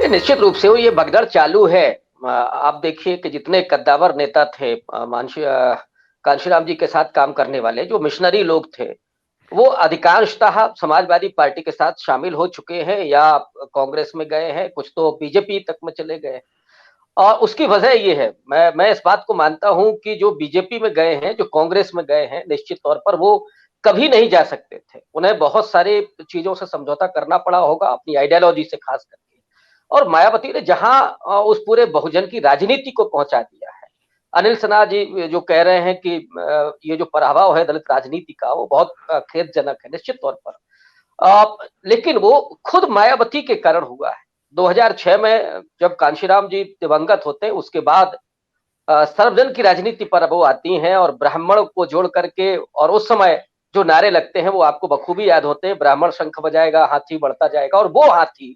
निश्चित रूप से वो ये भगदड़ चालू है। आप देखिए कि जितने कद्दावर नेता थे, कांशीराम जी के साथ काम करने वाले जो मिशनरी लोग थे, वो अधिकांशतः समाजवादी पार्टी के साथ शामिल हो चुके हैं या कांग्रेस में गए हैं, कुछ तो बीजेपी तक में चले गए। और उसकी वजह ये है, मैं इस बात को मानता हूं कि जो बीजेपी में गए हैं, जो कांग्रेस में गए हैं, निश्चित तौर पर वो कभी नहीं जा सकते थे। उन्हें बहुत सारे चीजों से समझौता करना पड़ा होगा, अपनी आइडियोलॉजी से खास करके। और मायावती ने जहां उस पूरे बहुजन की राजनीति को पहुंचा दिया है। अनिल सिन्हा जी जो कह रहे हैं कि ये जो पराभव है दलित राजनीति का, वो बहुत खेदजनक है निश्चित तौर पर। लेकिन वो खुद मायावती के कारण हुआ है। 2006 में जब कांशीराम जी दिवंगत होते हैं, उसके बाद सर्वजन की राजनीति पर वो आती हैं और ब्राह्मण को जोड़ करके, और उस समय जो नारे लगते हैं वो आपको बखूबी याद होते हैं, ब्राह्मण शंख बजाएगा हाथी बढ़ता जाएगा। और वो हाथी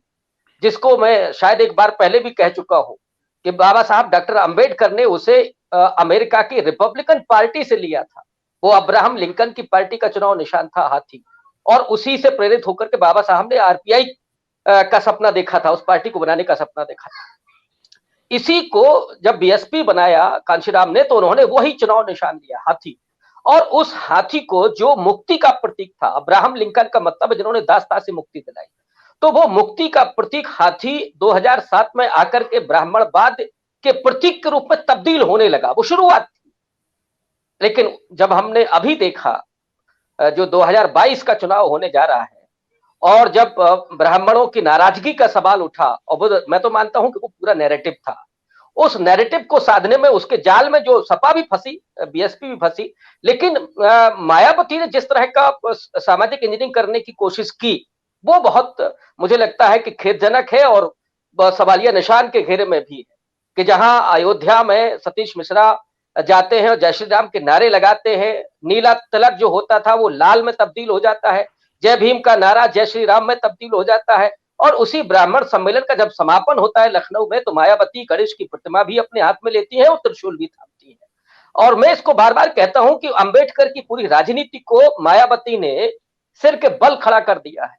जिसको मैं शायद एक बार पहले भी कह चुका हूं कि बाबा साहब डॉक्टर अंबेडकर ने उसे अमेरिका की रिपब्लिकन पार्टी से लिया था। वो अब्राहम लिंकन की पार्टी का चुनाव निशान था हाथी, और उसी से प्रेरित होकर के बाबा साहब ने आरपीआई का सपना देखा था, उस पार्टी को बनाने का सपना देखा था। इसी को जब बीएसपी बनाया कांशीराम ने, तो उन्होंने वही चुनाव निशान लिया, हाथी। और उस हाथी को जो मुक्ति का प्रतीक था, अब्राहम लिंकन का मतलब है जिन्होंने दासता से मुक्ति दिलाई, तो वो मुक्ति का प्रतीक हाथी 2007 में आकर के ब्राह्मणवाद के प्रतीक के रूप में तब्दील होने लगा। वो शुरुआत थी, लेकिन जब हमने अभी देखा जो 2022 का चुनाव होने जा रहा है, और जब ब्राह्मणों की नाराजगी का सवाल उठा, और मैं तो मानता हूं कि वो पूरा नैरेटिव था, उस नैरेटिव को साधने में उसके जाल में जो सपा भी फंसी, बीएसपी भी फंसी, लेकिन मायावती ने जिस तरह का सामाजिक इंजीनियरिंग करने की कोशिश की, वो बहुत मुझे लगता है कि खेदजनक है, और सवालिया निशान के घेरे में भी है। कि जहां अयोध्या में सतीश मिश्रा जाते हैं और जय श्री राम के नारे लगाते हैं, नीला तिलक जो होता था वो लाल में तब्दील हो जाता है, जय भीम का नारा जय श्री राम में तब्दील हो जाता है। और उसी ब्राह्मण सम्मेलन का जब समापन होता है लखनऊ में, तो मायावती गणेश की प्रतिमा भी अपने हाथ में लेती है और त्रिशूल भी थामती है। और मैं इसको बार बार कहता हूं कि अंबेडकर की पूरी राजनीति को मायावती ने सिर के बल खड़ा कर दिया है।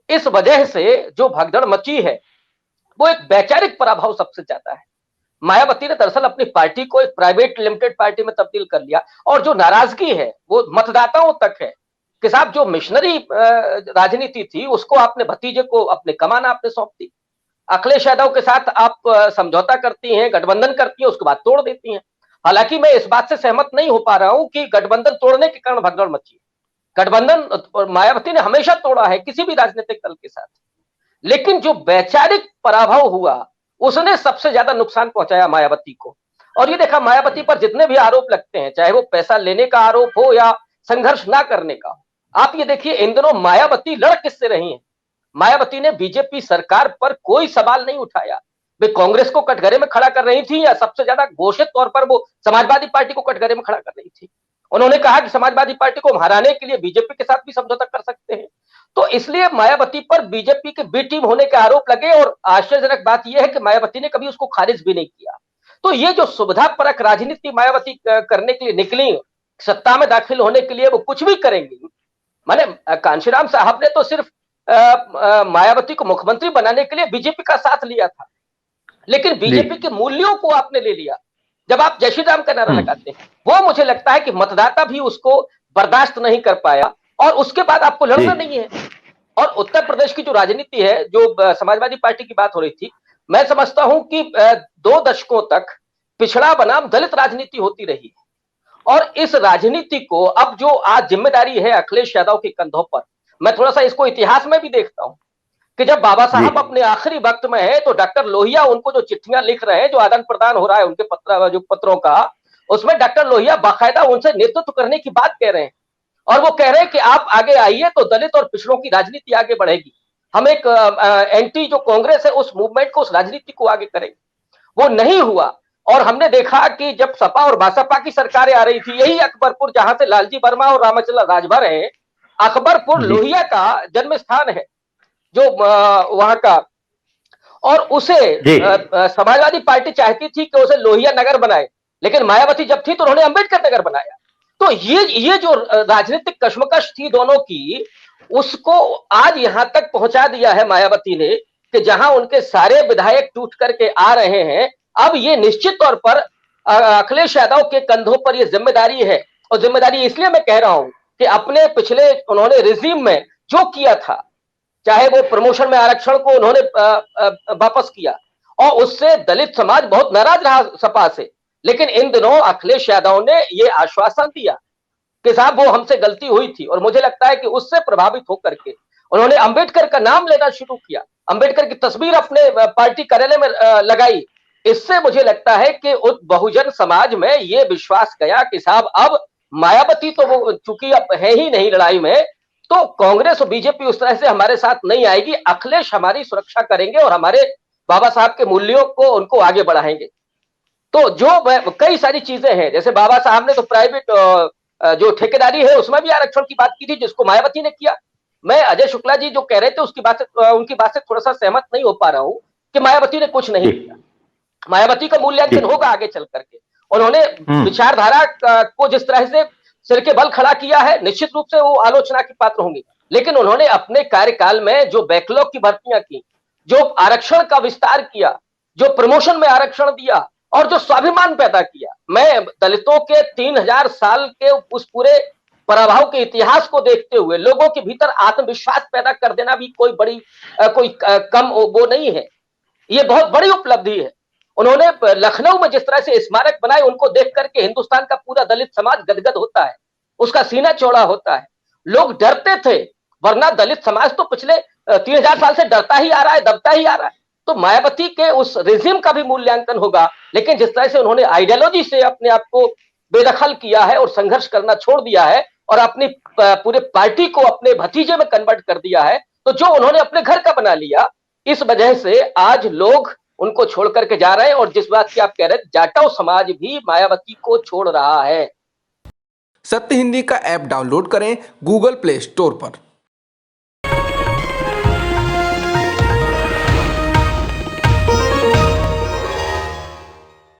इस वजह से जो भगदड़ मची है वो एक वैचारिक पराभव सबसे ज्यादा है। मायावती ने दरअसल अपनी पार्टी को एक प्राइवेट लिमिटेड पार्टी में तब्दील कर लिया, और जो नाराजगी है वो मतदाताओं तक है कि साहब जो मिशनरी राजनीति थी उसको आपने भतीजे को अपने कमान आपने सौंप दी। अखिलेश यादव के साथ आप समझौता करती हैं, गठबंधन करती हैं, उसके बाद तोड़ देती हैं। हालांकि मैं इस बात से सहमत नहीं हो पा रहा हूं कि गठबंधन तोड़ने के कारण भगदड़ मची। गठबंधन मायावती ने हमेशा तोड़ा है किसी भी राजनीतिक दल के साथ, लेकिन जो वैचारिक पराभव हुआ उसने सबसे ज्यादा नुकसान पहुंचाया मायावती को। और ये देखा, मायावती पर जितने भी आरोप लगते हैं, चाहे वो पैसा लेने का आरोप हो या संघर्ष ना करने का, आप ये देखिए इन दिनों मायावती लड़ किससे रही है। मायावती ने बीजेपी सरकार पर कोई सवाल नहीं उठाया। वे कांग्रेस को कटघरे में खड़ा कर रही थी, या सबसे ज्यादा घोषित तौर पर वो समाजवादी पार्टी को कटघरे में खड़ा कर रही थी। उन्होंने कहा कि समाजवादी पार्टी को हराने के लिए बीजेपी के साथ भी समझौता कर सकते हैं। तो इसलिए मायावती पर बीजेपी के बी टीम होने के आरोप लगे, और आश्चर्यजनक बात यह है कि मायावती ने कभी उसको खारिज भी नहीं किया। तो ये जो सुविधा परक राजनीति मायावती करने के लिए निकली, सत्ता में दाखिल होने के लिए वो कुछ भी करेंगी। माने कांशीराम साहब ने तो सिर्फ मायावती को मुख्यमंत्री बनाने के लिए बीजेपी का साथ लिया था, लेकिन बीजेपी के मूल्यों को आपने ले लिया जब आप जय श्री राम का नारा लगाते हैं। वो मुझे लगता है कि मतदाता भी उसको बर्दाश्त नहीं कर पाया, और उसके बाद आपको लड़ना नहीं है। और उत्तर प्रदेश की जो राजनीति है, जो समाजवादी पार्टी की बात हो रही थी, मैं समझता हूं कि 2 दशकों तक पिछड़ा बनाम दलित राजनीति होती रही, और इस राजनीति को अब जो आज जिम्मेदारी है अखिलेश यादव के कंधों पर, मैं थोड़ा सा इसको इतिहास में भी देखता हूं कि जब बाबा साहब अपने आखिरी वक्त में है, तो डॉक्टर लोहिया उनको जो चिट्ठियां लिख रहे हैं, जो आदान प्रदान हो रहा है उनके पत्रों का, उसमें डॉक्टर लोहिया बाकायदा उनसे नेतृत्व करने की बात कह रहे हैं। और वो कह रहे हैं कि आप आगे आइए तो दलित और पिछड़ों की राजनीति आगे बढ़ेगी। हम एक एंटी जो कांग्रेस है उस मूवमेंट को, उस राजनीति को आगे करेंगे। वो नहीं हुआ, और हमने देखा कि जब सपा और बसपा की सरकारें आ रही थी, यही अकबरपुर जहां से लालजी वर्मा और रामचंद्र राजभर है, अकबरपुर लोहिया का जन्म स्थान है जो वहां का, और उसे समाजवादी पार्टी चाहती थी कि उसे लोहिया नगर बनाए, लेकिन मायावती जब थी तो उन्होंने अंबेडकर नगर बनाया। तो ये जो राजनीतिक कश्मकश थी दोनों की, उसको आज यहां तक पहुंचा दिया है मायावती ने कि जहां उनके सारे विधायक टूट करके आ रहे हैं, अब ये निश्चित तौर पर अखिलेश यादव के कंधों पर ये जिम्मेदारी है। और जिम्मेदारी इसलिए मैं कह रहा हूं कि अपने पिछले उन्होंने रिजीम में जो किया था, चाहे वो प्रमोशन में आरक्षण को उन्होंने वापस किया और उससे दलित समाज बहुत नाराज रहा सपा से, लेकिन इन दिनों अखिलेश यादव ने ये आश्वासन दिया कि साहब वो हमसे गलती हुई थी। और मुझे लगता है कि उससे प्रभावित होकर के उन्होंने अंबेडकर का नाम लेना शुरू किया, अंबेडकर की तस्वीर अपने पार्टी कार्यालय में लगाई। इससे मुझे लगता है कि उस बहुजन समाज में ये विश्वास गया कि साहब अब मायावती तो वो चूंकि अब है ही नहीं लड़ाई में, तो कांग्रेस और बीजेपी उस तरह से हमारे साथ नहीं आएगी, अखिलेश हमारी सुरक्षा करेंगे और हमारे बाबा साहब के मूल्यों को उनको आगे बढ़ाएंगे। तो जो कई सारी चीजें हैं, जैसे बाबा साहब ने तो प्राइवेट जो ठेकेदारी है उसमें भी आरक्षण की बात की थी, जिसको मायावती ने किया। मैं अजय शुक्ला जी जो कह रहे थे उसकी बात से उनकी बात से थोड़ा सा सहमत नहीं हो पा रहा हूं कि मायावती ने कुछ नहीं किया। मायावती का मूल्यांकन होगा आगे चल करके। उन्होंने विचारधारा को जिस तरह से सिर के बल खड़ा किया है, निश्चित रूप से वो आलोचना की पात्र होंगे, लेकिन उन्होंने अपने कार्यकाल में जो बैकलॉग की भर्तियां की, जो आरक्षण का विस्तार किया, जो प्रमोशन में आरक्षण दिया और जो स्वाभिमान पैदा किया। मैं दलितों के 3000 साल के उस पूरे पराभव के इतिहास को देखते हुए लोगों के भीतर आत्मविश्वास पैदा कर देना भी कोई बड़ी कम वो नहीं है, ये बहुत बड़ी उपलब्धि है। उन्होंने लखनऊ में जिस तरह से स्मारक बनाए, उनको देख करके हिंदुस्तान का पूरा दलित समाज गदगद होता है, उसका सीना चौड़ा होता है। लोग डरते थे, वरना दलित समाज तो पिछले 3000 साल से डरता ही आ रहा है, दबता ही आ रहा है। तो मायावती के उस रिजिम का भी मूल्यांकन होगा, लेकिन जिस तरह से उन्होंने आइडियोलॉजी से अपने आप को बेदखल किया है और संघर्ष करना छोड़ दिया है और अपनी पूरे पार्टी को अपने भतीजे में कन्वर्ट कर दिया है, तो जो उन्होंने अपने घर का बना लिया, इस वजह से आज लोग उनको छोड़ करके जा रहे हैं। और जिस बात की आप कह रहे हैं, जाटव समाज भी मायावती को छोड़ रहा है। सत्य हिंदी का ऐप डाउनलोड करें गूगल प्ले स्टोर पर।